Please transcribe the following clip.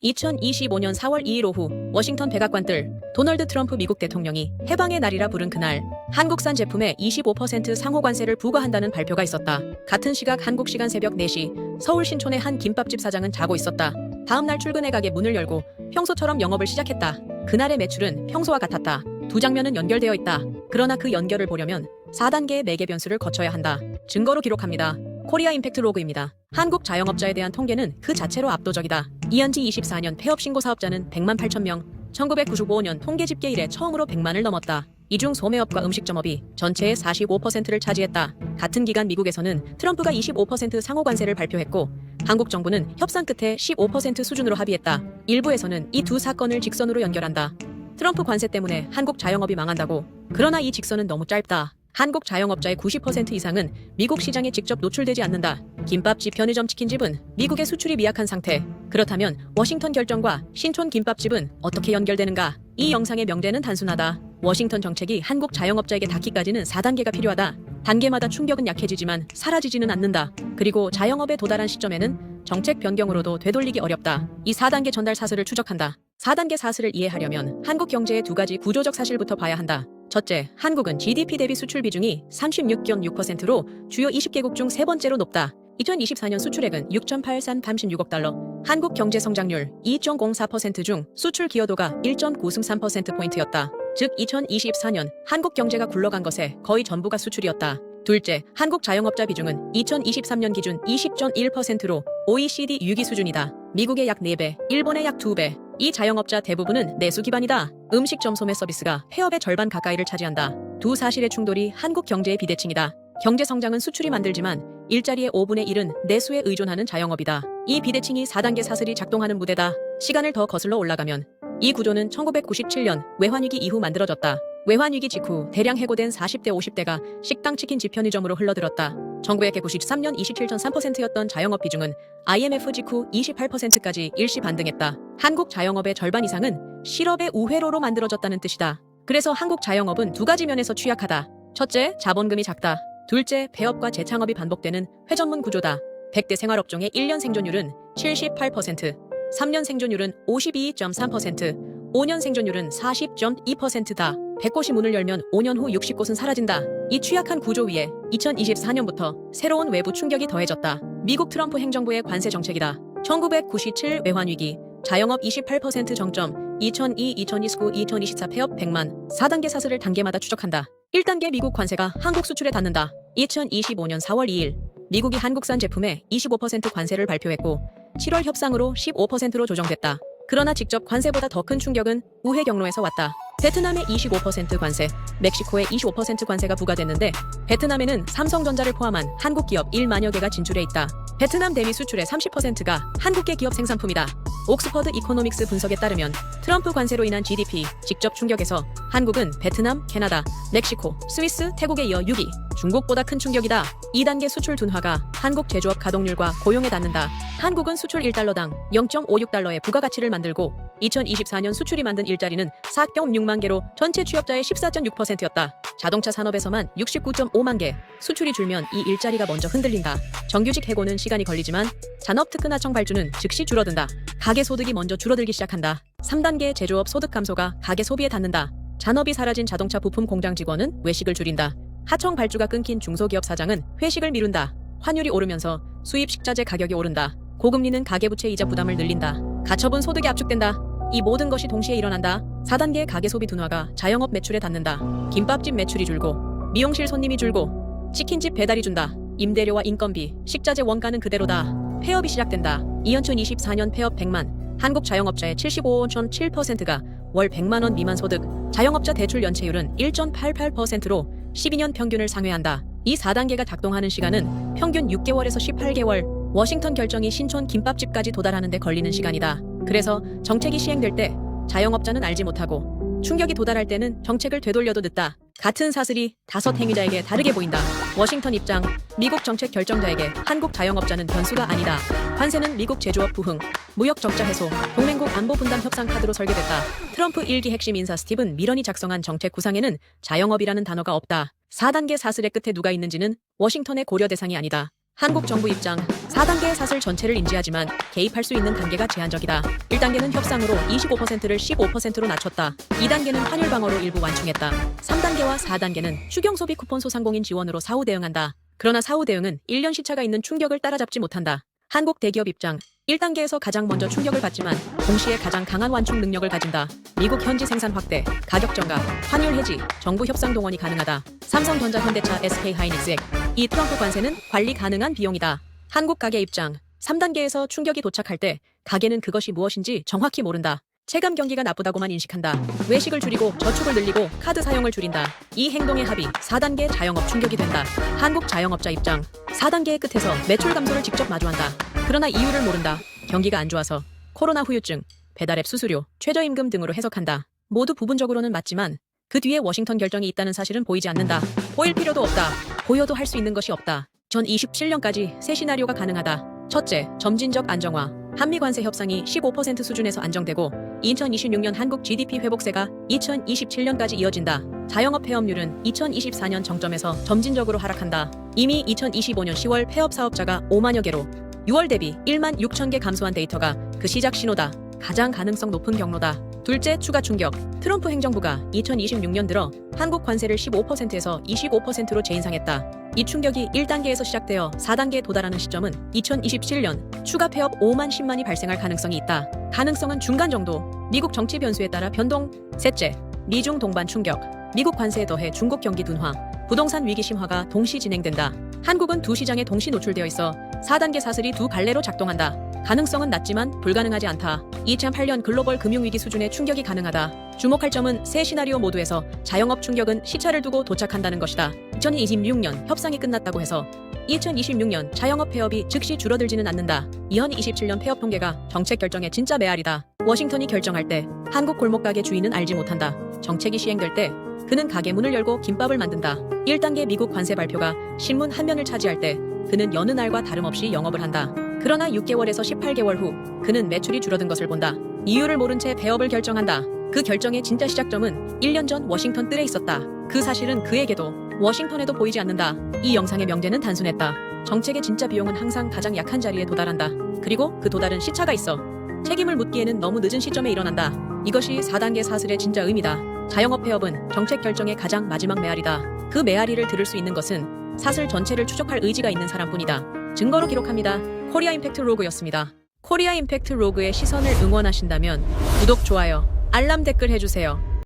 2025년 4월 2일 오후 워싱턴 백악관 뜰 도널드 트럼프 미국 대통령이 해방의 날이라 부른 그날 한국산 제품에 25% 상호 관세를 부과한다는 발표가 있었다. 같은 시각 한국 시간 새벽 4시 서울 신촌의 한 김밥집 사장은 자고 있었다. 다음 날 출근해 가게 문을 열고 평소처럼 영업을 시작했다. 그날의 매출은 평소와 같았다. 두 장면은 연결되어 있다. 그러나 그 연결을 보려면 4단계의 매개 변수를 거쳐야 한다. 증거로 기록합니다. 코리아 임팩트 로그입니다. 한국 자영업자에 대한 통계는 그 자체로 압도적이다. 이현지 24년 폐업 신고 사업자는 100만 8천 명, 1995년 통계 집계 이래 처음으로 100만을 넘었다. 이 중 소매업과 음식점업이 전체의 45%를 차지했다. 같은 기간 미국에서는 트럼프가 25% 상호 관세를 발표했고 한국 정부는 협상 끝에 15% 수준으로 합의했다. 일부에서는 이 두 사건을 직선으로 연결한다. 트럼프 관세 때문에 한국 자영업이 망한다고. 그러나 이 직선은 너무 짧다. 한국 자영업자의 90% 이상은 미국 시장에 직접 노출되지 않는다. 김밥집, 편의점, 치킨집은 미국의 수출이 미약한 상태. 그렇다면 워싱턴 결정과 신촌 김밥집은 어떻게 연결되는가? 이 영상의 명제는 단순하다. 워싱턴 정책이 한국 자영업자에게 닿기까지는 4단계가 필요하다. 단계마다 충격은 약해지지만 사라지지는 않는다. 그리고 자영업에 도달한 시점에는 정책 변경으로도 되돌리기 어렵다. 이 4단계 전달 사슬을 추적한다. 4단계 사슬을 이해하려면 한국 경제의 두 가지 구조적 사실부터 봐야 한다. 첫째, 한국은 GDP 대비 수출 비중이 36.6%로 주요 20개국 중 세 번째로 높다. 2024년 수출액은 6.8336억 달러. 한국 경제 성장률 2.04% 중 수출 기여도가 1.93%포인트였다. 즉 2024년 한국 경제가 굴러간 것의 거의 전부가 수출이었다. 둘째, 한국 자영업자 비중은 2023년 기준 20.1%로 OECD 6위 수준이다. 미국의 약 4배, 일본의 약 2배. 이 자영업자 대부분은 내수 기반이다. 음식점 소매 서비스가 폐업의 절반 가까이를 차지한다. 두 사실의 충돌이 한국 경제의 비대칭이다. 경제 성장은 수출이 만들지만 일자리의 5분의 1은 내수에 의존하는 자영업이다. 이 비대칭이 4단계 사슬이 작동하는 무대다. 시간을 더 거슬러 올라가면 이 구조는 1997년 외환위기 이후 만들어졌다. 외환위기 직후 대량 해고된 40대 50대가 식당, 치킨집, 편의점으로 흘러들었다. 1993년 27.3%였던 자영업 비중은 IMF 직후 28%까지 일시 반등했다. 한국 자영업의 절반 이상은 실업의 우회로로 만들어졌다는 뜻이다. 그래서 한국 자영업은 두 가지 면에서 취약하다. 첫째, 자본금이 작다. 둘째, 폐업과 재창업이 반복되는 회전문 구조다. 100대 생활업종의 1년 생존율은 78%, 3년 생존율은 52.3%, 5년 생존율은 40.2%다. 100곳이 문을 열면 5년 후 60곳은 사라진다. 이 취약한 구조 위에 2024년부터 새로운 외부 충격이 더해졌다. 미국 트럼프 행정부의 관세 정책이다. 1997 외환위기, 자영업 28% 정점, 2002, 2029, 2024 폐업 100만. 4단계 사슬을 단계마다 추적한다. 1단계 미국 관세가 한국 수출에 닿는다. 2025년 4월 2일 미국이 한국산 제품에 25% 관세를 발표했고 7월 협상으로 15%로 조정됐다. 그러나 직접 관세보다 더 큰 충격은 우회 경로에서 왔다. 베트남의 25% 관세, 멕시코의 25% 관세가 부과됐는데 베트남에는 삼성전자를 포함한 한국 기업 1만여 개가 진출해 있다. 베트남 대미 수출의 30%가 한국계 기업 생산품이다. 옥스퍼드 이코노믹스 분석에 따르면 트럼프 관세로 인한 GDP 직접 충격에서 한국은 베트남, 캐나다, 멕시코, 스위스, 태국에 이어 6위, 중국보다 큰 충격이다. 2단계 수출 둔화가 한국 제조업 가동률과 고용에 닿는다. 한국은 수출 1달러당 0.56달러의 부가가치를 만들고 2024년 수출이 만든 일자리는 4.6만 개로 전체 취업자의 14.6%였다. 자동차 산업에서만 69.5만 개. 수출이 줄면 이 일자리가 먼저 흔들린다. 정규직 해고는 시간이 걸리지만 산업특근하청 발주는 즉시 줄어든다. 가계소득이 먼저 줄어들기 시작한다. 3단계 제조업 소득 감소가 가계 소비에 닿는다. 잔업이 사라진 자동차 부품 공장 직원은 외식을 줄인다. 하청 발주가 끊긴 중소기업 사장은 회식을 미룬다. 환율이 오르면서 수입 식자재 가격이 오른다. 고금리는 가계부채 이자 부담을 늘린다. 가처분 소득이 압축된다. 이 모든 것이 동시에 일어난다. 4단계 가계소비 둔화가 자영업 매출에 닿는다. 김밥집 매출이 줄고 미용실 손님이 줄고 치킨집 배달이 준다. 임대료와 인건비, 식자재 원가는 그대로다. 폐업이 시작된다. 2024년 폐업 100만. 한국 자영업자의 75.7%가 월 100만 원 미만 소득. 자영업자 대출 연체율은 1.88%로 12년 평균을 상회한다. 이 4단계가 작동하는 시간은 평균 6개월에서 18개월. 워싱턴 결정이 신촌 김밥집까지 도달하는 데 걸리는 시간이다. 그래서 정책이 시행될 때 자영업자는 알지 못하고 충격이 도달할 때는 정책을 되돌려도 늦다. 같은 사슬이 5 행위자에게 다르게 보인다. 워싱턴 입장, 미국 정책 결정자에게 한국 자영업자는 변수가 아니다. 관세는 미국 제조업 부흥, 무역 적자 해소, 동맹국 안보 분담 협상 카드로 설계됐다. 트럼프 1기 핵심 인사 스티븐 미런이 작성한 정책 구상에는 자영업이라는 단어가 없다. 4단계 사슬의 끝에 누가 있는지는 워싱턴의 고려 대상이 아니다. 한국 정부 입장, 4단계의 사슬 전체를 인지하지만 개입할 수 있는 단계가 제한적이다. 1단계는 협상으로 25%를 15%로 낮췄다. 2단계는 환율 방어로 일부 완충했다. 3단계와 4단계는 추경 소비 쿠폰 소상공인 지원으로 사후 대응한다. 그러나 사후 대응은 1년 시차가 있는 충격을 따라잡지 못한다. 한국 대기업 입장 1단계에서 가장 먼저 충격을 받지만 동시에 가장 강한 완충 능력을 가진다. 미국 현지 생산 확대, 가격 정가, 환율 해지, 정부 협상 동원이 가능하다. 삼성전자, 현대차, SK하이닉스액. 이 트럼프 관세는 관리 가능한 비용이다. 한국 가게 입장 3단계에서 충격이 도착할 때 가게는 그것이 무엇인지 정확히 모른다. 체감 경기가 나쁘다고만 인식한다. 외식을 줄이고 저축을 늘리고 카드 사용을 줄인다. 이 행동의 합이 4단계 자영업 충격이 된다. 한국 자영업자 입장 4단계의 끝에서 매출 감소를 직접 마주한다. 그러나 이유를 모른다. 경기가 안 좋아서, 코로나 후유증, 배달앱 수수료, 최저임금 등으로 해석한다. 모두 부분적으로는 맞지만 그 뒤에 워싱턴 결정이 있다는 사실은 보이지 않는다. 보일 필요도 없다. 보여도 할 수 있는 것이 없다. 전 27년까지 세 시나리오가 가능하다. 첫째, 점진적 안정화. 한미 관세 협상이 15% 수준에서 안정되고 2026년 한국 GDP 회복세가 2027년까지 이어진다. 자영업 폐업률은 2024년 정점에서 점진적으로 하락한다. 이미 2025년 10월 폐업 사업자가 5만여 개로 6월 대비 1만 6천 개 감소한 데이터가 그 시작 신호다. 가장 가능성 높은 경로다. 둘째, 추가 충격. 트럼프 행정부가 2026년 들어 한국 관세를 15%에서 25%로 재인상했다. 이 충격이 1단계에서 시작되어 4단계에 도달하는 시점은 2027년 추가 폐업 5만 10만이 발생할 가능성이 있다. 가능성은 중간 정도. 미국 정치 변수에 따라 변동. 셋째, 미중 동반 충격. 미국 관세에 더해 중국 경기 둔화, 부동산 위기 심화가 동시 진행된다. 한국은 두 시장에 동시 노출되어 있어 4단계 사슬이 두 갈래로 작동한다. 가능성은 낮지만 불가능하지 않다. 2008년 글로벌 금융위기 수준의 충격이 가능하다. 주목할 점은 세 시나리오 모두에서 자영업 충격은 시차를 두고 도착한다는 것이다. 2026년 협상이 끝났다고 해서 2026년 자영업 폐업이 즉시 줄어들지는 않는다. 2027년 폐업 통계가 정책 결정의 진짜 메아리다. 워싱턴이 결정할 때 한국 골목가게 주인은 알지 못한다. 정책이 시행될 때 그는 가게 문을 열고 김밥을 만든다. 1단계 미국 관세 발표가 신문 한 면을 차지할 때 그는 여느 날과 다름없이 영업을 한다. 그러나 6개월에서 18개월 후 그는 매출이 줄어든 것을 본다. 이유를 모른 채 폐업을 결정한다. 그 결정의 진짜 시작점은 1년 전 워싱턴 뜰에 있었다. 그 사실은 그에게도 워싱턴에도 보이지 않는다. 이 영상의 명제는 단순했다. 정책의 진짜 비용은 항상 가장 약한 자리에 도달한다. 그리고 그 도달은 시차가 있어. 책임을 묻기에는 너무 늦은 시점에 일어난다. 이것이 4단계 사슬의 진짜 의미다. 자영업 폐업은 정책 결정의 가장 마지막 메아리다. 그 메아리를 들을 수 있는 것은 사슬 전체를 추적할 의지가 있는 사람뿐이다. 증거로 기록합니다. 코리아 임팩트 로그였습니다. 코리아 임팩트 로그의 시선을 응원하신다면 구독, 좋아요, 알람, 댓글 해주세요.